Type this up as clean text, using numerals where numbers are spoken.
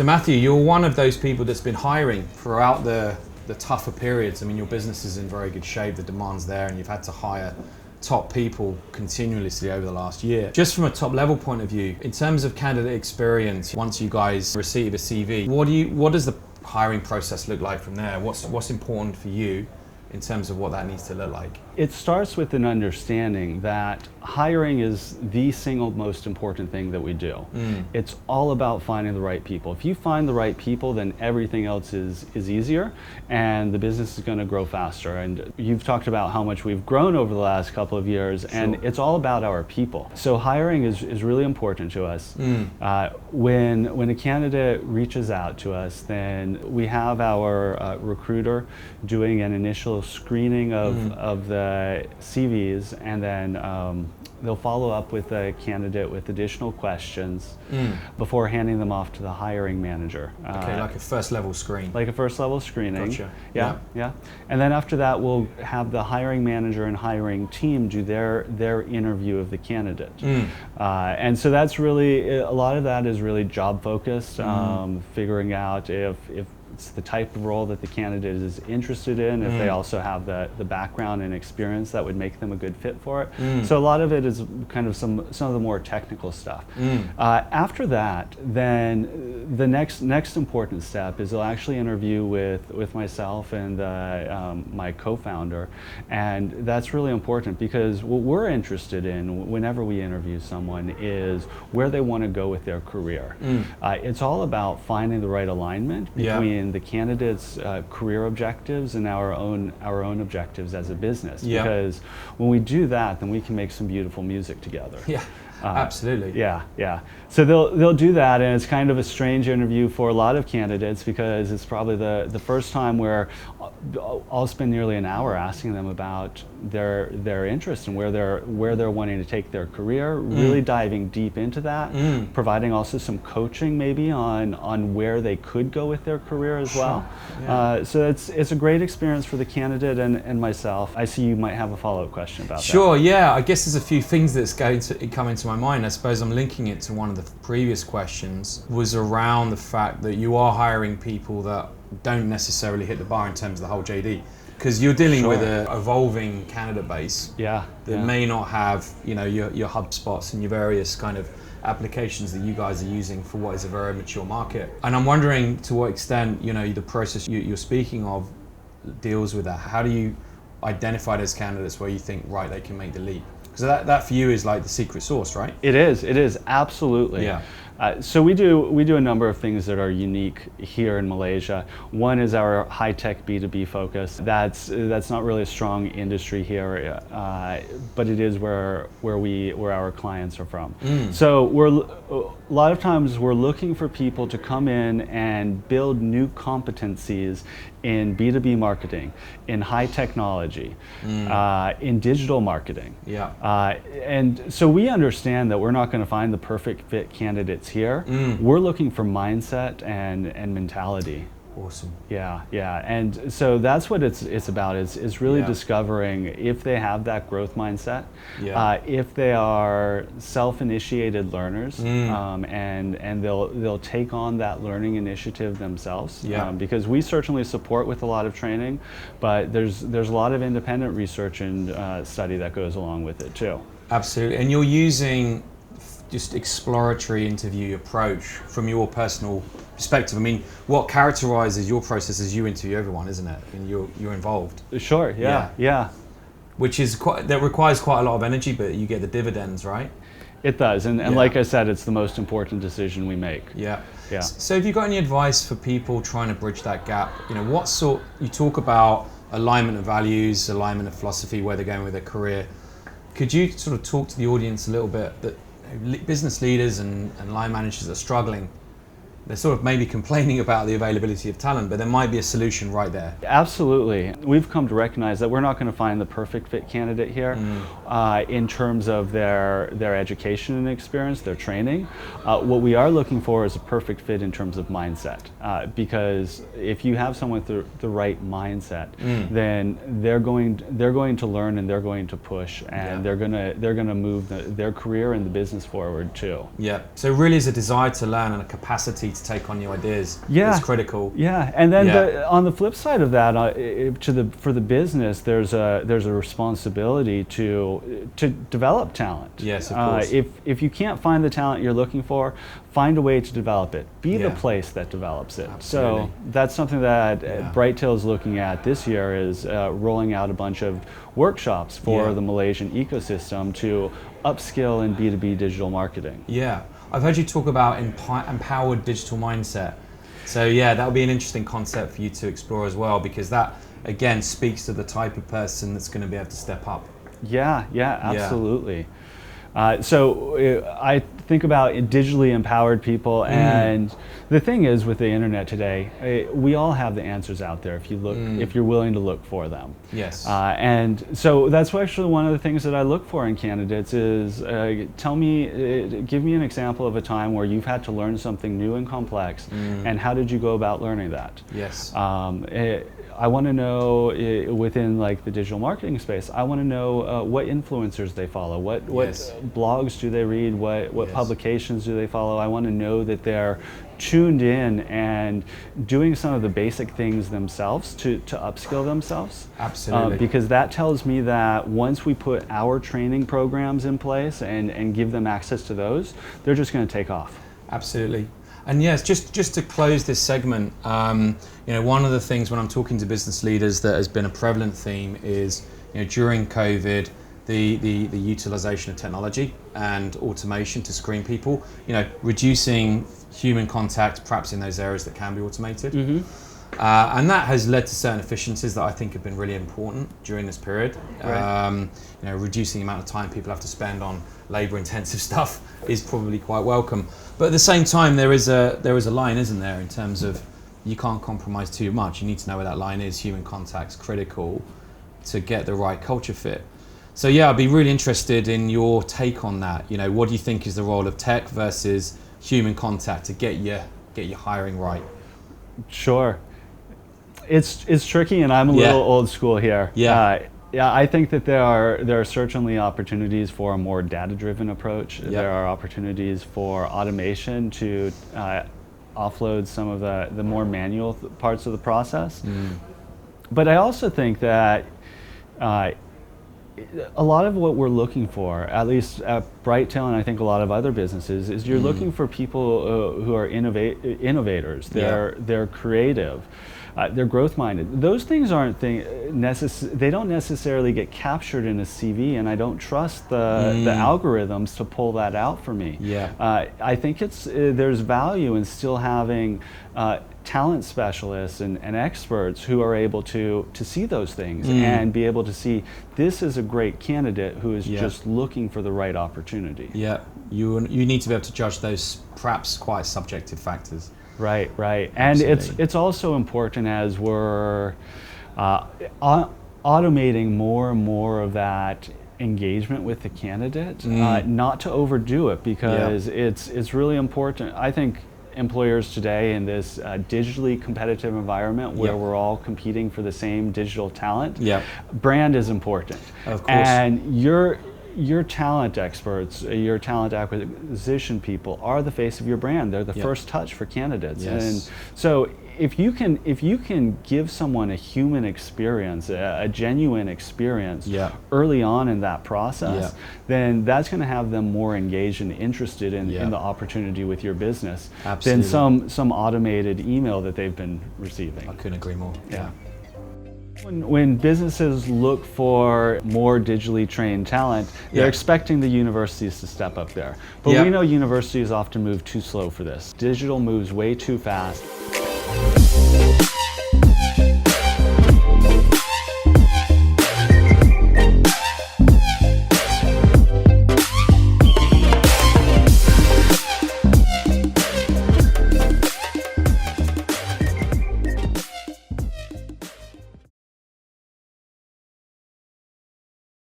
Matthew, you're one of those people that's been hiring throughout the tougher periods. I mean, your business is in very good shape, the demand's there, and you've had to hire top people continuously over the last year. Just from a top level point of view, in terms of candidate experience, once you guys receive a CV, what does the hiring process look like from there? What's important for you in terms of what that needs to look like? It starts with an understanding that hiring is the single most important thing that we do. It's all about finding the right people. If you find the right people, then everything else is easier and the business is going to grow faster. And you've talked about how much we've grown over the last couple of years, and it's all about our people. So hiring is really important to us. When a candidate reaches out to us, then we have our recruiter doing an initial screening of the CVs, and then they'll follow up with the candidate with additional questions before handing them off to the hiring manager. Okay, like a first level screen. Like a first level screening. Gotcha. Yeah. And then after that, we'll have the hiring manager and hiring team do their interview of the candidate. And so that's really, a lot of that is really job focused, figuring out if it's the type of role that the candidate is interested in, if they also have the background and experience that would make them a good fit for it. So a lot of it is kind of some of the more technical stuff. After that, then the next important step is they'll actually interview with myself and my co-founder, and that's really important because what we're interested in whenever we interview someone is where they want to go with their career. It's all about finding the right alignment between the candidate's career objectives and our own objectives as a business. Because when we do that, then we can make some beautiful music together. Absolutely. Yeah. So they'll do that, and it's kind of a strange interview for a lot of candidates because it's probably the first time where I'll spend nearly an hour asking them about their interest and where they're wanting to take their career, really diving deep into that, providing also some coaching maybe on where they could go with their career as well. So it's a great experience for the candidate and myself. I see you might have a follow-up question about that. Sure, yeah. I guess there's a few things that's going to come into my mind. I suppose I'm linking it to one of the previous questions, was around the fact that you are hiring people that don't necessarily hit the bar in terms of the whole JD, because you're dealing with an evolving candidate base that may not have, you know, your HubSpots and your various kind of applications that you guys are using for what is a very mature market. And I'm wondering to what extent, you know, the process you're speaking of deals with that. How do you identify those candidates where you think, right, they can make the leap? Because that for you is like the secret sauce, right? It is absolutely. Yeah. So we do a number of things that are unique here in Malaysia. One is our high-tech B2B focus. That's not really a strong industry here, but it is where our clients are from. So a lot of times we're looking for people to come in and build new competencies in B2B marketing, in high technology, in digital marketing. And so we understand that we're not going to find the perfect fit candidates here. We're looking for mindset and mentality. Awesome. Yeah. And so that's what it's about. It's really discovering if they have that growth mindset, if they are self-initiated learners, and they'll take on that learning initiative themselves. Because we certainly support with a lot of training, but there's a lot of independent research and study that goes along with it too. Absolutely. And you're using just exploratory interview approach from your personal perspective. I mean, what characterizes your process is you interview everyone, isn't it? And you're involved. Sure. Yeah. Which is that requires quite a lot of energy, but you get the dividends, right? It does, and like I said, it's the most important decision we make. Yeah. So have you got any advice for people trying to bridge that gap? You know, you talk about alignment of values, alignment of philosophy, where they're going with their career. Could you sort of talk to the audience a little bit that business leaders and line managers are struggling? They're sort of maybe complaining about the availability of talent, but there might be a solution right there. Absolutely. We've come to recognize that we're not going to find the perfect fit candidate here in terms of their education and experience, their training. What we are looking for is a perfect fit in terms of mindset, because if you have someone with the right mindset, then they're going to learn and they're going to push, and they're going to move their career and the business forward too. Yeah. So really, is a desire to learn and a capacity to take on new ideas. Yeah, It's critical. Yeah, and then Yeah. on the flip side of that, for the business, there's a responsibility to develop talent. Yes, of course. If you can't find the talent you're looking for, find a way to develop it. Be the Yeah. place that develops it. Absolutely. So that's something that Yeah. Brighttail is looking at this year, is rolling out a bunch of workshops for Yeah. the Malaysian ecosystem to upskill in B2B digital marketing. Yeah, I've heard you talk about empowered digital mindset. So yeah, that would be an interesting concept for you to explore as well, because that again speaks to the type of person that's going to be able to step up. Yeah, absolutely. I think about digitally empowered people, and the thing is, with the internet today, we all have the answers out there if you look, if you're willing to look for them. Yes. And so that's actually one of the things that I look for in candidates is give me an example of a time where you've had to learn something new and complex, and how did you go about learning that? Yes. I want to know within like the digital marketing space. I want to know what influencers they follow, what Yes. blogs do they read, what Yes. publications do they follow. I want to know that they're tuned in and doing some of the basic things themselves to upskill themselves. Absolutely. Because that tells me that once we put our training programs in place and give them access to those, they're just going to take off. Absolutely. And yes, just to close this segment, one of the things when I'm talking to business leaders that has been a prevalent theme is, during COVID, the utilization of technology and automation to screen people, reducing human contact perhaps in those areas that can be automated. And that has led to certain efficiencies that I think have been really important during this period. Right. Reducing the amount of time people have to spend on labor-intensive stuff is probably quite welcome. But at the same time, there is a line, isn't there, in terms of you can't compromise too much. You need to know where that line is. Human contact's critical to get the right culture fit. So yeah, I'd be really interested in your take on that. What do you think is the role of tech versus human contact to get your hiring right? Sure. It's tricky, and I'm a little old school here. Yeah. I think that there are certainly opportunities for a more data-driven approach. Yep. There are opportunities for automation to offload some of the more manual parts of the process. But I also think that a lot of what we're looking for, at least at Brighttail and I think a lot of other businesses, is you're looking for people who are innovators. They're creative. They're growth-minded. Those things aren't they don't necessarily get captured in a CV, and I don't trust the algorithms to pull that out for me. I think there's value in still having talent specialists and experts who are able to see those things and be able to see this is a great candidate who is just looking for the right opportunity. Yeah, you need to be able to judge those perhaps quite subjective factors. Right. And Absolutely. it's also important as we're automating more and more of that engagement with the candidate, not to overdo it, because it's really important. I think employers today in this digitally competitive environment where we're all competing for the same digital talent, brand is important. Of course. And your talent experts, your talent acquisition people are the face of your brand. They're the first touch for candidates. And so if you can give someone a human experience, a genuine experience early on in that process, then that's going to have them more engaged and interested in the opportunity with your business than some automated email that they've been receiving. I couldn't agree more. Yeah. When businesses look for more digitally trained talent, they're expecting the universities to step up there. But we know universities often move too slow for this. Digital moves way too fast.